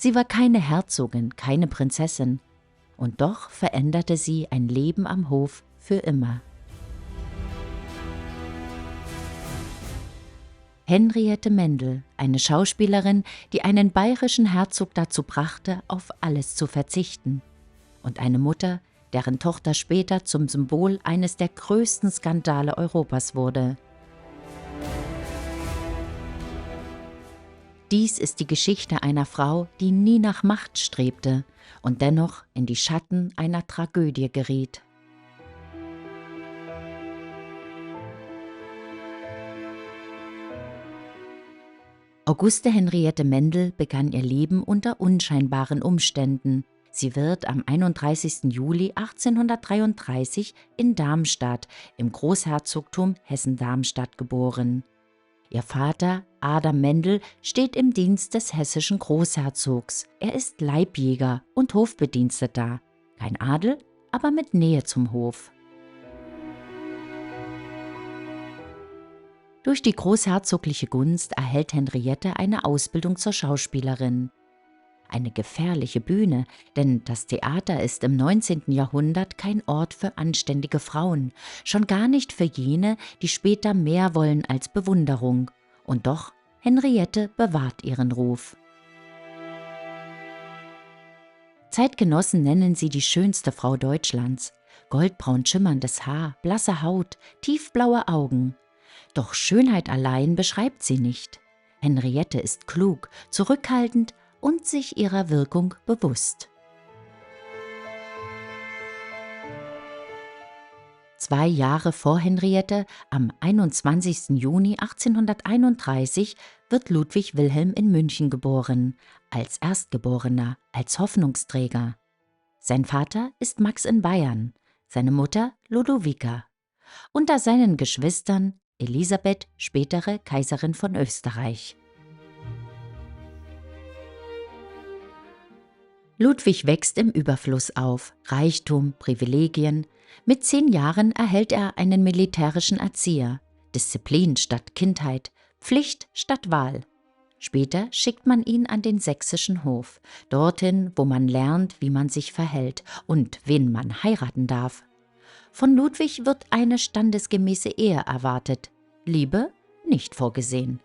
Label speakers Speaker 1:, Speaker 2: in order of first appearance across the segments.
Speaker 1: Sie war keine Herzogin, keine Prinzessin. Und doch veränderte sie ein Leben am Hof für immer. Henriette Mendel, eine Schauspielerin, die einen bayerischen Herzog dazu brachte, auf alles zu verzichten. Und eine Mutter, deren Tochter später zum Symbol eines der größten Skandale Europas wurde. Dies ist die Geschichte einer Frau, die nie nach Macht strebte und dennoch in die Schatten einer Tragödie geriet. Auguste Henriette Mendel begann ihr Leben unter unscheinbaren Umständen. Sie wird am 31. Juli 1833 in Darmstadt im Großherzogtum Hessen-Darmstadt geboren. Ihr Vater, Adam Mendel, steht im Dienst des hessischen Großherzogs. Er ist Leibjäger und Hofbediensteter. Kein Adel, aber mit Nähe zum Hof. Durch die großherzogliche Gunst erhält Henriette eine Ausbildung zur Schauspielerin. Eine gefährliche Bühne, denn das Theater ist im 19. Jahrhundert kein Ort für anständige Frauen, schon gar nicht für jene, die später mehr wollen als Bewunderung. Und doch, Henriette bewahrt ihren Ruf. Zeitgenossen nennen sie die schönste Frau Deutschlands. Goldbraun schimmerndes Haar, blasse Haut, tiefblaue Augen. Doch Schönheit allein beschreibt sie nicht. Henriette ist klug, zurückhaltend und sich ihrer Wirkung bewusst. 2 Jahre vor Henriette, am 21. Juni 1831, wird Ludwig Wilhelm in München geboren, als Erstgeborener, als Hoffnungsträger. Sein Vater ist Max in Bayern, seine Mutter Lodovica. Unter seinen Geschwistern Elisabeth, spätere Kaiserin von Österreich. Ludwig wächst im Überfluss auf, Reichtum, Privilegien. Mit 10 Jahren erhält er einen militärischen Erzieher, Disziplin statt Kindheit, Pflicht statt Wahl. Später schickt man ihn an den sächsischen Hof, dorthin, wo man lernt, wie man sich verhält und wen man heiraten darf. Von Ludwig wird eine standesgemäße Ehe erwartet, Liebe nicht vorgesehen.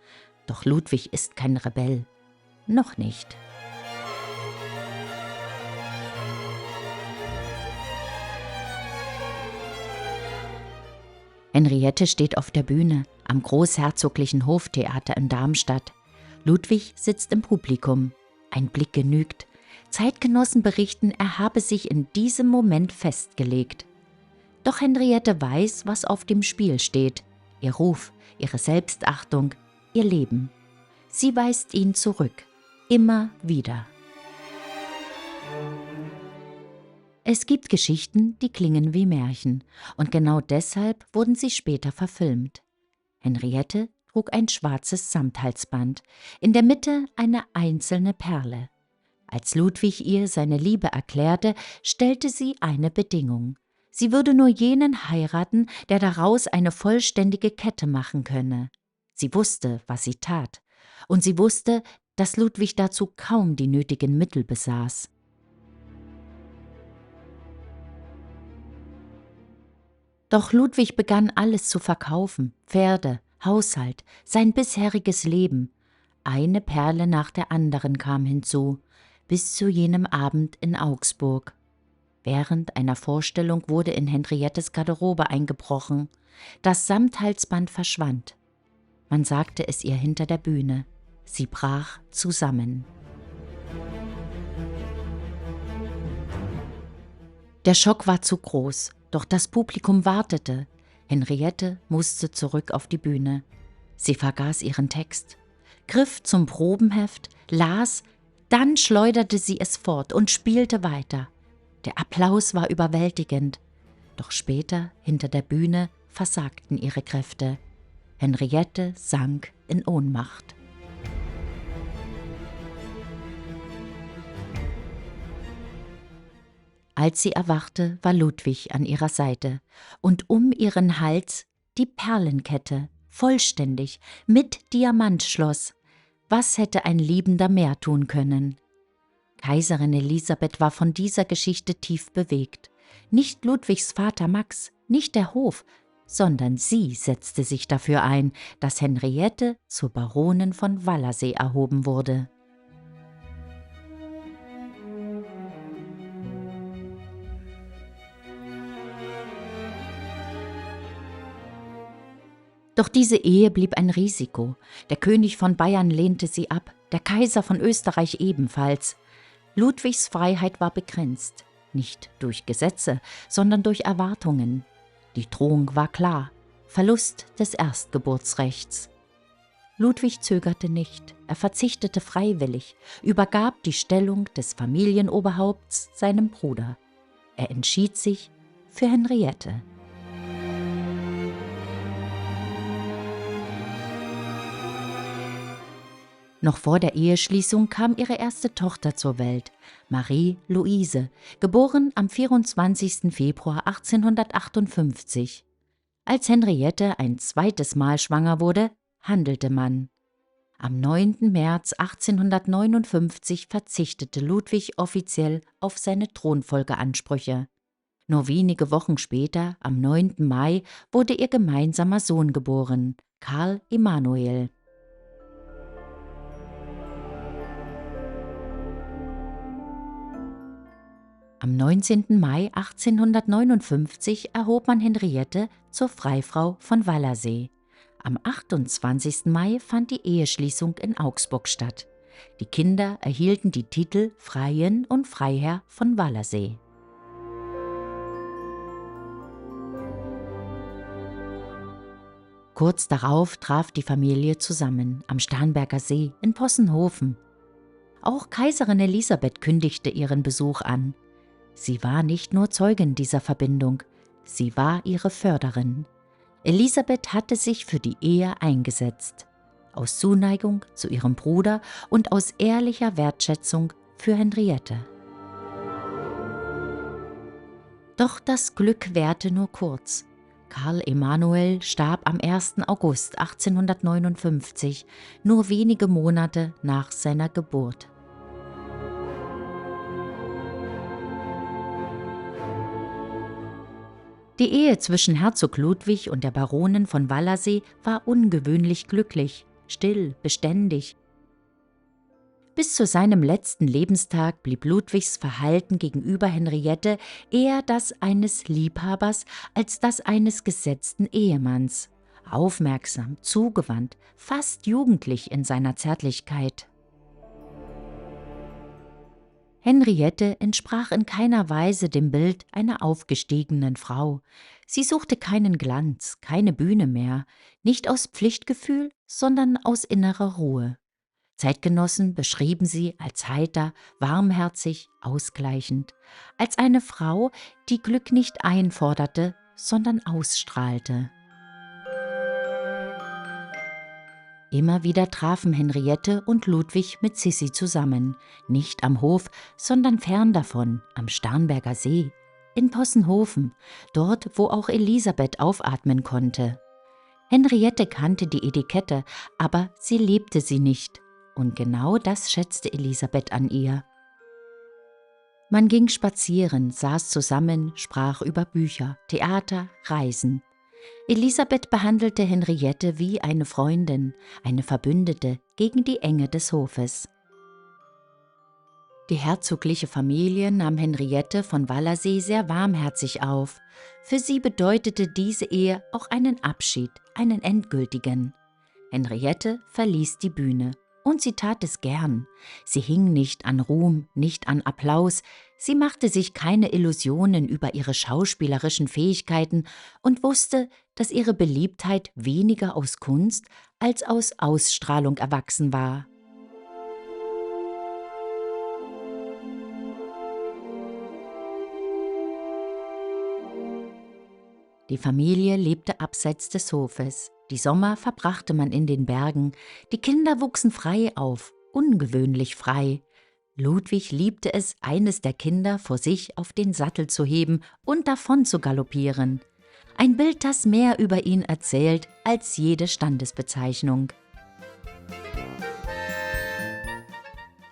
Speaker 1: Doch Ludwig ist kein Rebell. Noch nicht. Henriette steht auf der Bühne am Großherzoglichen Hoftheater in Darmstadt. Ludwig sitzt im Publikum. Ein Blick genügt. Zeitgenossen berichten, er habe sich in diesem Moment festgelegt. Doch Henriette weiß, was auf dem Spiel steht. Ihr Ruf, ihre Selbstachtung, ihr Leben. Sie weist ihn zurück. Immer wieder. Es gibt Geschichten, die klingen wie Märchen, und genau deshalb wurden sie später verfilmt. Henriette trug ein schwarzes Samthalsband, in der Mitte eine einzelne Perle. Als Ludwig ihr seine Liebe erklärte, stellte sie eine Bedingung. Sie würde nur jenen heiraten, der daraus eine vollständige Kette machen könne. Sie wusste, was sie tat, und sie wusste, dass Ludwig dazu kaum die nötigen Mittel besaß. Doch Ludwig begann alles zu verkaufen, Pferde, Haushalt, sein bisheriges Leben. Eine Perle nach der anderen kam hinzu, bis zu jenem Abend in Augsburg. Während einer Vorstellung wurde in Henriettes Garderobe eingebrochen. Das Samthalsband verschwand. Man sagte es ihr hinter der Bühne. Sie brach zusammen. Der Schock war zu groß, doch das Publikum wartete. Henriette musste zurück auf die Bühne. Sie vergaß ihren Text, griff zum Probenheft, las, dann schleuderte sie es fort und spielte weiter. Der Applaus war überwältigend. Doch später, hinter der Bühne, versagten ihre Kräfte. Henriette sank in Ohnmacht. Als sie erwachte, war Ludwig an ihrer Seite und um ihren Hals die Perlenkette, vollständig, mit Diamantschloss. Was hätte ein Liebender mehr tun können? Kaiserin Elisabeth war von dieser Geschichte tief bewegt. Nicht Ludwigs Vater Max, nicht der Hof, sondern sie setzte sich dafür ein, dass Henriette zur Baronin von Wallersee erhoben wurde. Doch diese Ehe blieb ein Risiko. Der König von Bayern lehnte sie ab, der Kaiser von Österreich ebenfalls. Ludwigs Freiheit war begrenzt, nicht durch Gesetze, sondern durch Erwartungen. Die Drohung war klar: Verlust des Erstgeburtsrechts. Ludwig zögerte nicht, er verzichtete freiwillig, übergab die Stellung des Familienoberhaupts seinem Bruder. Er entschied sich für Henriette. Noch vor der Eheschließung kam ihre erste Tochter zur Welt, Marie-Louise, geboren am 24. Februar 1858. Als Henriette ein zweites Mal schwanger wurde, handelte man. Am 9. März 1859 verzichtete Ludwig offiziell auf seine Thronfolgeansprüche. Nur wenige Wochen später, am 9. Mai, wurde ihr gemeinsamer Sohn geboren, Karl Emanuel. Am 19. Mai 1859 erhob man Henriette zur Freifrau von Wallersee. Am 28. Mai fand die Eheschließung in Augsburg statt. Die Kinder erhielten die Titel Freiin und Freiherr von Wallersee. Kurz darauf traf die Familie zusammen am Starnberger See in Possenhofen. Auch Kaiserin Elisabeth kündigte ihren Besuch an. Sie war nicht nur Zeugin dieser Verbindung, sie war ihre Förderin. Elisabeth hatte sich für die Ehe eingesetzt, aus Zuneigung zu ihrem Bruder und aus ehrlicher Wertschätzung für Henriette. Doch das Glück währte nur kurz. Karl Emanuel starb am 1. August 1859, nur wenige Monate nach seiner Geburt. Die Ehe zwischen Herzog Ludwig und der Baronin von Wallersee war ungewöhnlich glücklich, still, beständig. Bis zu seinem letzten Lebenstag blieb Ludwigs Verhalten gegenüber Henriette eher das eines Liebhabers als das eines gesetzten Ehemanns. Aufmerksam, zugewandt, fast jugendlich in seiner Zärtlichkeit. Henriette entsprach in keiner Weise dem Bild einer aufgestiegenen Frau. Sie suchte keinen Glanz, keine Bühne mehr, nicht aus Pflichtgefühl, sondern aus innerer Ruhe. Zeitgenossen beschrieben sie als heiter, warmherzig, ausgleichend, als eine Frau, die Glück nicht einforderte, sondern ausstrahlte. Immer wieder trafen Henriette und Ludwig mit Sissi zusammen, nicht am Hof, sondern fern davon, am Starnberger See, in Possenhofen, dort, wo auch Elisabeth aufatmen konnte. Henriette kannte die Etikette, aber sie lebte sie nicht, und genau das schätzte Elisabeth an ihr. Man ging spazieren, saß zusammen, sprach über Bücher, Theater, Reisen. Elisabeth behandelte Henriette wie eine Freundin, eine Verbündete gegen die Enge des Hofes. Die herzogliche Familie nahm Henriette von Wallersee sehr warmherzig auf. Für sie bedeutete diese Ehe auch einen Abschied, einen endgültigen. Henriette verließ die Bühne. Und sie tat es gern. Sie hing nicht an Ruhm, nicht an Applaus. Sie machte sich keine Illusionen über ihre schauspielerischen Fähigkeiten und wusste, dass ihre Beliebtheit weniger aus Kunst als aus Ausstrahlung erwachsen war. Die Familie lebte abseits des Hofes. Die Sommer verbrachte man in den Bergen. Die Kinder wuchsen frei auf, ungewöhnlich frei. Ludwig liebte es, eines der Kinder vor sich auf den Sattel zu heben und davon zu galoppieren. Ein Bild, das mehr über ihn erzählt als jede Standesbezeichnung.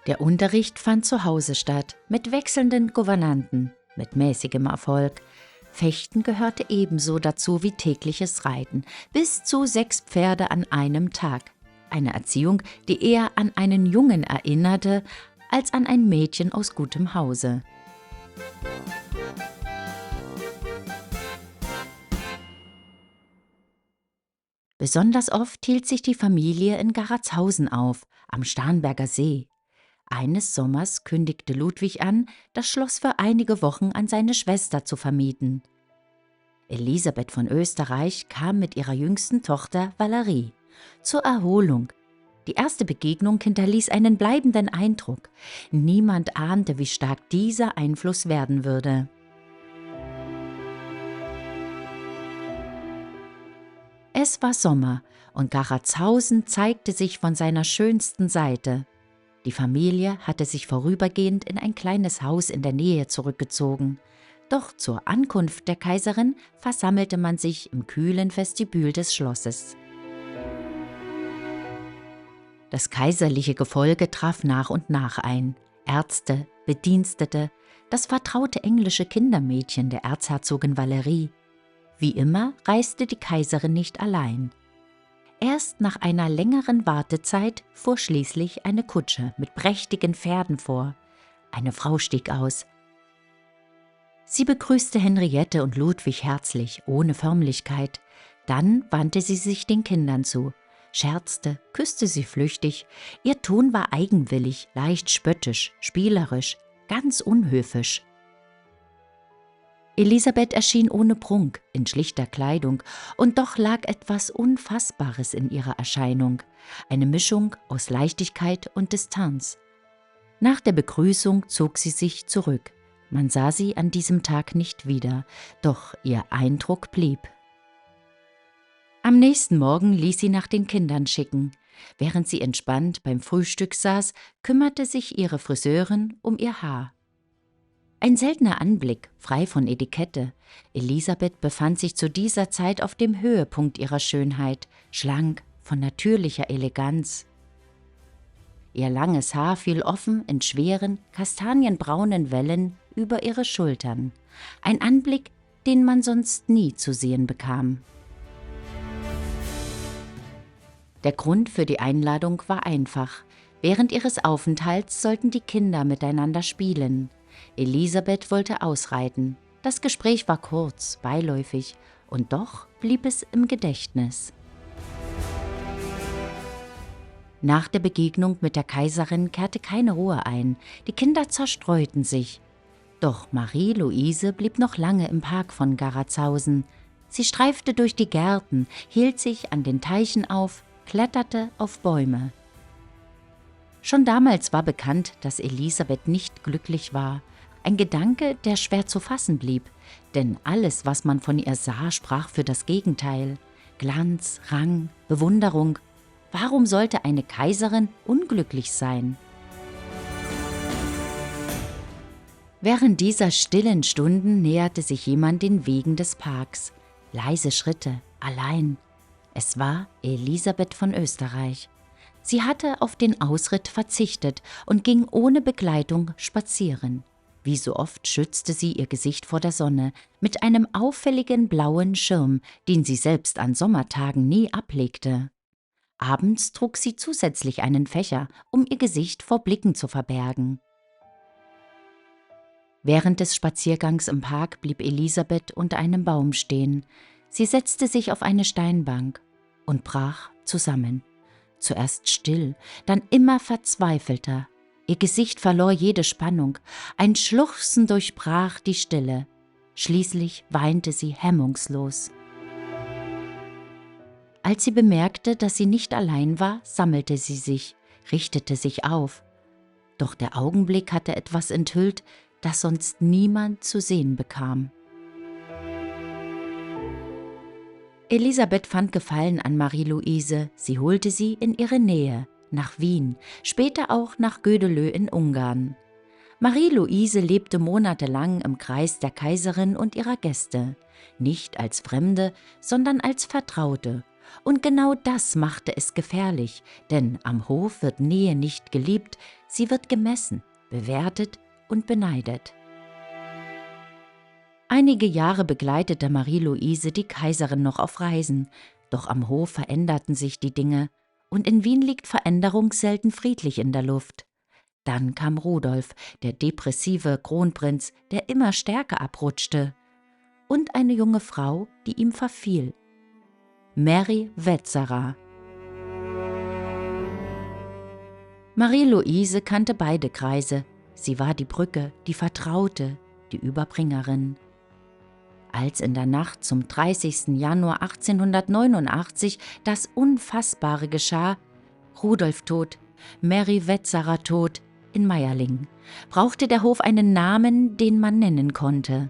Speaker 1: Der Unterricht fand zu Hause statt, mit wechselnden Gouvernanten, mit mäßigem Erfolg. Fechten gehörte ebenso dazu wie tägliches Reiten, bis zu 6 Pferde an einem Tag. Eine Erziehung, die eher an einen Jungen erinnerte, als an ein Mädchen aus gutem Hause. Besonders oft hielt sich die Familie in Garatshausen auf, am Starnberger See. Eines Sommers kündigte Ludwig an, das Schloss für einige Wochen an seine Schwester zu vermieten. Elisabeth von Österreich kam mit ihrer jüngsten Tochter Valerie zur Erholung. Die erste Begegnung hinterließ einen bleibenden Eindruck. Niemand ahnte, wie stark dieser Einfluss werden würde. Es war Sommer und Garatshausen zeigte sich von seiner schönsten Seite. Die Familie hatte sich vorübergehend in ein kleines Haus in der Nähe zurückgezogen. Doch zur Ankunft der Kaiserin versammelte man sich im kühlen Vestibül des Schlosses. Das kaiserliche Gefolge traf nach und nach ein. Ärzte, Bedienstete, das vertraute englische Kindermädchen der Erzherzogin Valerie. Wie immer reiste die Kaiserin nicht allein. Erst nach einer längeren Wartezeit fuhr schließlich eine Kutsche mit prächtigen Pferden vor. Eine Frau stieg aus. Sie begrüßte Henriette und Ludwig herzlich, ohne Förmlichkeit. Dann wandte sie sich den Kindern zu, scherzte, küsste sie flüchtig. Ihr Ton war eigenwillig, leicht spöttisch, spielerisch, ganz unhöfisch. Elisabeth erschien ohne Prunk, in schlichter Kleidung, und doch lag etwas Unfassbares in ihrer Erscheinung, eine Mischung aus Leichtigkeit und Distanz. Nach der Begrüßung zog sie sich zurück. Man sah sie an diesem Tag nicht wieder, doch ihr Eindruck blieb. Am nächsten Morgen ließ sie nach den Kindern schicken. Während sie entspannt beim Frühstück saß, kümmerte sich ihre Friseurin um ihr Haar. Ein seltener Anblick, frei von Etikette. Elisabeth befand sich zu dieser Zeit auf dem Höhepunkt ihrer Schönheit, schlank, von natürlicher Eleganz. Ihr langes Haar fiel offen in schweren, kastanienbraunen Wellen über ihre Schultern. Ein Anblick, den man sonst nie zu sehen bekam. Der Grund für die Einladung war einfach. Während ihres Aufenthalts sollten die Kinder miteinander spielen. Elisabeth wollte ausreiten. Das Gespräch war kurz, beiläufig, und doch blieb es im Gedächtnis. Nach der Begegnung mit der Kaiserin kehrte keine Ruhe ein. Die Kinder zerstreuten sich. Doch Marie-Louise blieb noch lange im Park von Garatshausen. Sie streifte durch die Gärten, hielt sich an den Teichen auf, kletterte auf Bäume. Schon damals war bekannt, dass Elisabeth nicht glücklich war. Ein Gedanke, der schwer zu fassen blieb, denn alles, was man von ihr sah, sprach für das Gegenteil. Glanz, Rang, Bewunderung. Warum sollte eine Kaiserin unglücklich sein? Während dieser stillen Stunden näherte sich jemand den Wegen des Parks. Leise Schritte, allein. Es war Elisabeth von Österreich. Sie hatte auf den Ausritt verzichtet und ging ohne Begleitung spazieren. Wie so oft schützte sie ihr Gesicht vor der Sonne mit einem auffälligen blauen Schirm, den sie selbst an Sommertagen nie ablegte. Abends trug sie zusätzlich einen Fächer, um ihr Gesicht vor Blicken zu verbergen. Während des Spaziergangs im Park blieb Elisabeth unter einem Baum stehen. Sie setzte sich auf eine Steinbank und brach zusammen. Zuerst still, dann immer verzweifelter. Ihr Gesicht verlor jede Spannung. Ein Schluchzen durchbrach die Stille. Schließlich weinte sie hemmungslos. Als sie bemerkte, dass sie nicht allein war, sammelte sie sich, richtete sich auf. Doch der Augenblick hatte etwas enthüllt, das sonst niemand zu sehen bekam. Elisabeth fand Gefallen an Marie-Louise. Sie holte sie in ihre Nähe, nach Wien, später auch nach Gödelö in Ungarn. Marie-Louise lebte monatelang im Kreis der Kaiserin und ihrer Gäste, nicht als Fremde, sondern als Vertraute. Und genau das machte es gefährlich, denn am Hof wird Nähe nicht geliebt, sie wird gemessen, bewertet und beneidet. Einige Jahre begleitete Marie-Louise die Kaiserin noch auf Reisen, doch am Hof veränderten sich die Dinge und in Wien liegt Veränderung selten friedlich in der Luft. Dann kam Rudolf, der depressive Kronprinz, der immer stärker abrutschte, und eine junge Frau, die ihm verfiel. Mary Wetzerer. Marie-Louise kannte beide Kreise. Sie war die Brücke, die Vertraute, die Überbringerin. Als in der Nacht zum 30. Januar 1889 das Unfassbare geschah, Rudolf tot, Mary Wetzerer tot, in Mayerling, brauchte der Hof einen Namen, den man nennen konnte.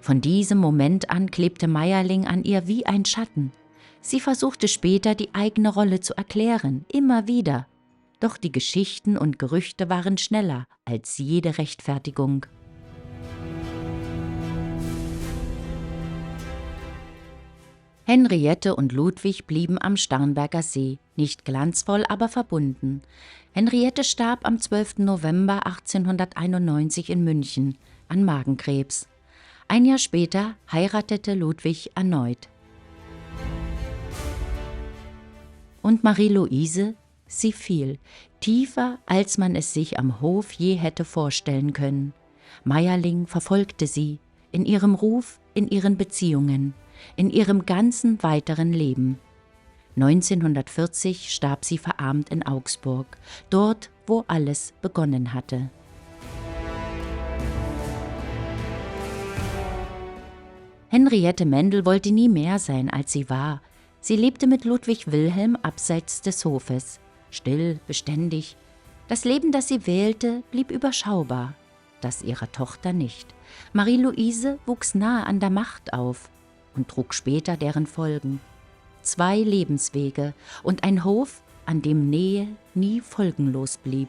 Speaker 1: Von diesem Moment an klebte Mayerling an ihr wie ein Schatten. Sie versuchte später, die eigene Rolle zu erklären, immer wieder. Doch die Geschichten und Gerüchte waren schneller als jede Rechtfertigung. Henriette und Ludwig blieben am Starnberger See, nicht glanzvoll, aber verbunden. Henriette starb am 12. November 1891 in München an Magenkrebs. Ein Jahr später heiratete Ludwig erneut. Und Marie-Louise, sie fiel, tiefer, als man es sich am Hof je hätte vorstellen können. Mayerling verfolgte sie, in ihrem Ruf, in ihren Beziehungen, in ihrem ganzen weiteren Leben. 1940 starb sie verarmt in Augsburg, dort, wo alles begonnen hatte. Henriette Mendel wollte nie mehr sein, als sie war. Sie lebte mit Ludwig Wilhelm abseits des Hofes, still, beständig. Das Leben, das sie wählte, blieb überschaubar, das ihrer Tochter nicht. Marie-Louise wuchs nahe an der Macht auf und trug später deren Folgen. 2 Lebenswege und ein Hof, an dem Nähe nie folgenlos blieb.